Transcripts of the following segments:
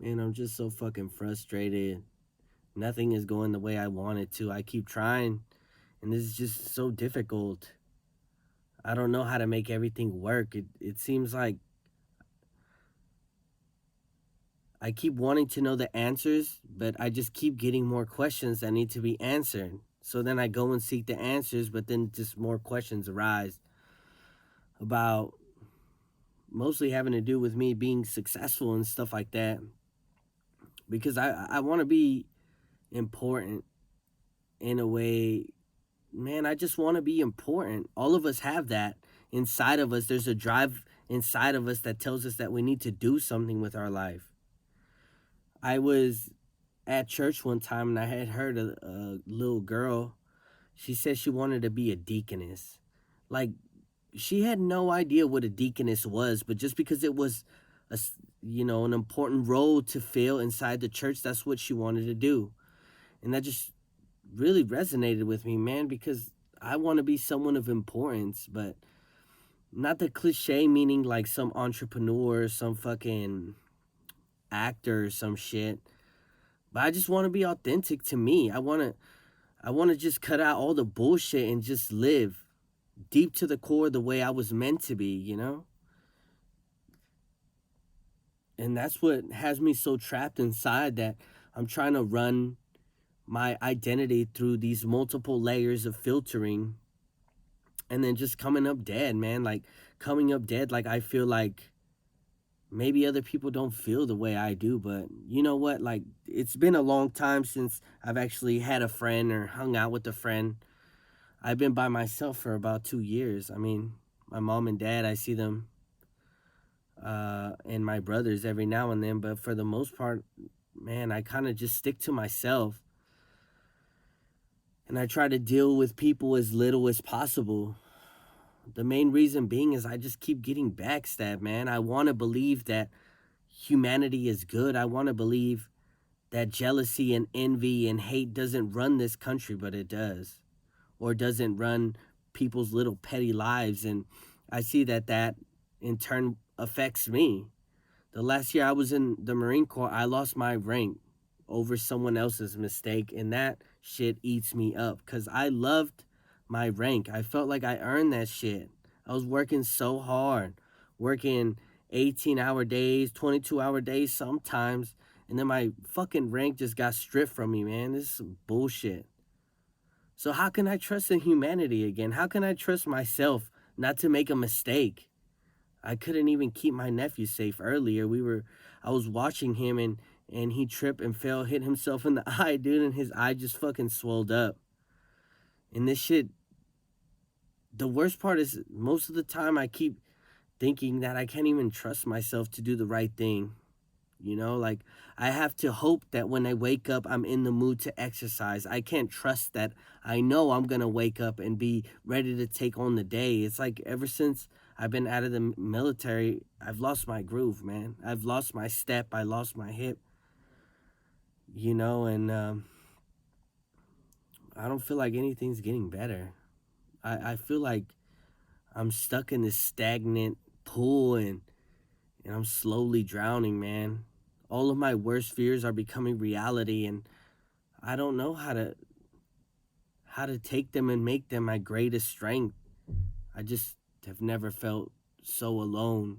And I'm just so fucking frustrated. Nothing is going the way I want it to. I keep trying, and this is just so difficult. I don't know how to make everything work. It seems like I keep wanting to know the answers, but I just keep getting more questions that need to be answered. So then I go and seek the answers, but then just more questions arise about mostly having to do with me being successful and stuff like that. Because I want to be important in a way. Man, I just want to be important. All of us have that inside of us. There's a drive inside of us that tells us that we need to do something with our life. I was at church one time and I had heard a little girl. She said she wanted to be a deaconess. Like, she had no idea what a deaconess was, but just because it was an important role to fill inside the church, that's what she wanted to do. And that just really resonated with me, man, because I want to be someone of importance, but not the cliche meaning like some entrepreneur, some fucking actor or some shit. But I just want to be authentic to me. I want to just cut out all the bullshit and just live deep to the core the way I was meant to be, you know? And that's what has me so trapped inside that I'm trying to run my identity through these multiple layers of filtering and then just coming up dead, man. Like coming up dead, like I feel like maybe other people don't feel the way I do, but you know what? Like it's been a long time since I've actually had a friend or hung out with a friend. I've been by myself for about 2 years. I mean, my mom and dad, I see them and my brothers every now and then, but for the most part, man, I kind of just stick to myself and I try to deal with people as little as possible. The main reason being is I just keep getting backstabbed, man. I want to believe that humanity is good. I want to believe that jealousy and envy and hate doesn't run this country, but it does. Or doesn't run people's little petty lives. And I see that that in turn affects me. The last year I was in the Marine Corps, I lost my rank over someone else's mistake, and that shit eats me up because I loved my rank. I felt like I earned that shit. I was working so hard, working 18-hour days, 22-hour days sometimes, and then my fucking rank just got stripped from me, man. This is some bullshit. So, how can I trust in humanity again? How can I trust myself not to make a mistake? I couldn't even keep my nephew safe earlier. I was watching him and he tripped and fell, hit himself in the eye, dude, and his eye just fucking swelled up. And this shit, the worst part is most of the time I keep thinking that I can't even trust myself to do the right thing. Like I have to hope that when I wake up, I'm in the mood to exercise. I can't trust that I know I'm going to wake up and be ready to take on the day. It's like ever since I've been out of the military, I've lost my groove, man. I've lost my step. I lost my hip, and I don't feel like anything's getting better. I feel like I'm stuck in this stagnant pool and I'm slowly drowning, man. All of my worst fears are becoming reality and I don't know how to take them and make them my greatest strength. I just have never felt so alone.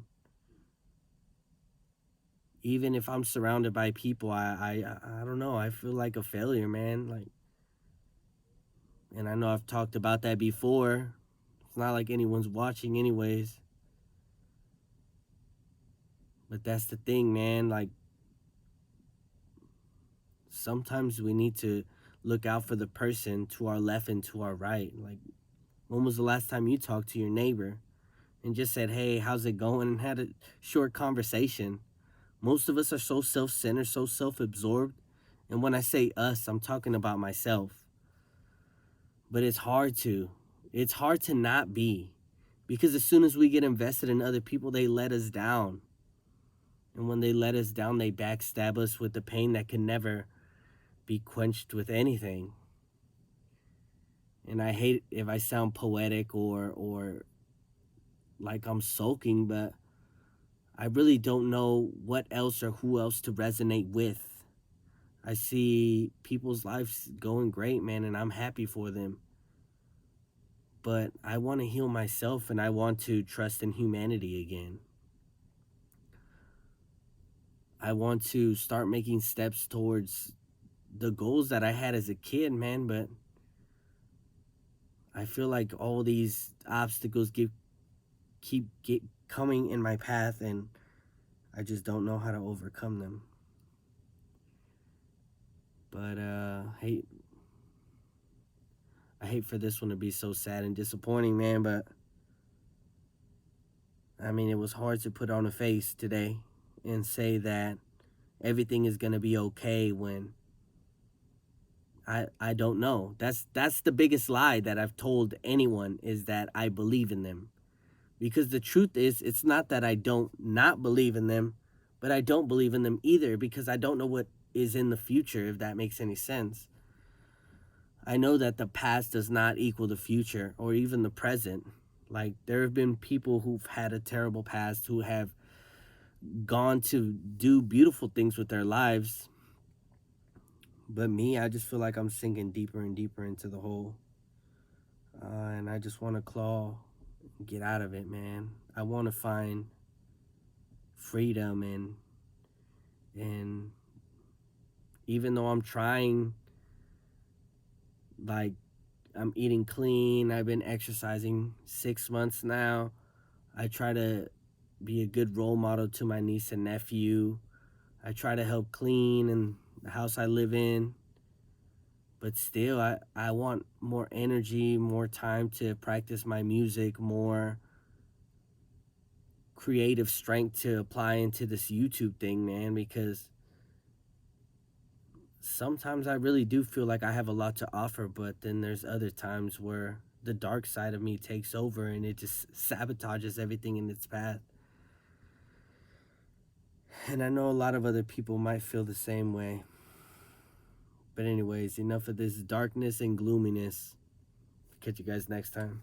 Even if I'm surrounded by people, I don't know. I feel like a failure, man. Like, and I know I've talked about that before. It's not like anyone's watching, anyways. But that's the thing, man. Like, sometimes we need to look out for the person to our left and to our right. Like, when was the last time you talked to your neighbor and just said, hey, how's it going? And had a short conversation? Most of us are so self centered, so self absorbed. And when I say us, I'm talking about myself. But it's hard to. It's hard to not be. Because as soon as we get invested in other people, they let us down. And when they let us down, they backstab us with the pain that can never be quenched with anything. And I hate if I sound poetic or like I'm sulking, but I really don't know what else or who else to resonate with. I see people's lives going great, man, and I'm happy for them. But I want to heal myself and I want to trust in humanity again. I want to start making steps towards the goals that I had as a kid, man, but I feel like all these obstacles keep coming in my path and I just don't know how to overcome them. But I hate for this one to be so sad and disappointing, man, but I mean, it was hard to put on a face today and say that everything is going to be okay when I don't know. That's the biggest lie that I've told anyone, is that I believe in them. Because the truth is, it's not that I don't not believe in them, but I don't believe in them either because I don't know what is in the future, if that makes any sense. I know that the past does not equal the future or even the present. Like, there have been people who've had a terrible past who have gone to do beautiful things with their lives. But me, I just feel like I'm sinking deeper and deeper into the hole. And I just want to claw and get out of it, man. I want to find freedom, and even though I'm trying, like, I'm eating clean, I've been exercising 6 months now. I try to be a good role model to my niece and nephew. I try to help clean in the house I live in. But still, I want more energy, more time to practice my music, more creative strength to apply into this YouTube thing, man, because sometimes I really do feel like I have a lot to offer, but then there's other times where the dark side of me takes over and it just sabotages everything in its path. And I know a lot of other people might feel the same way. But anyways, enough of this darkness and gloominess. Catch you guys next time.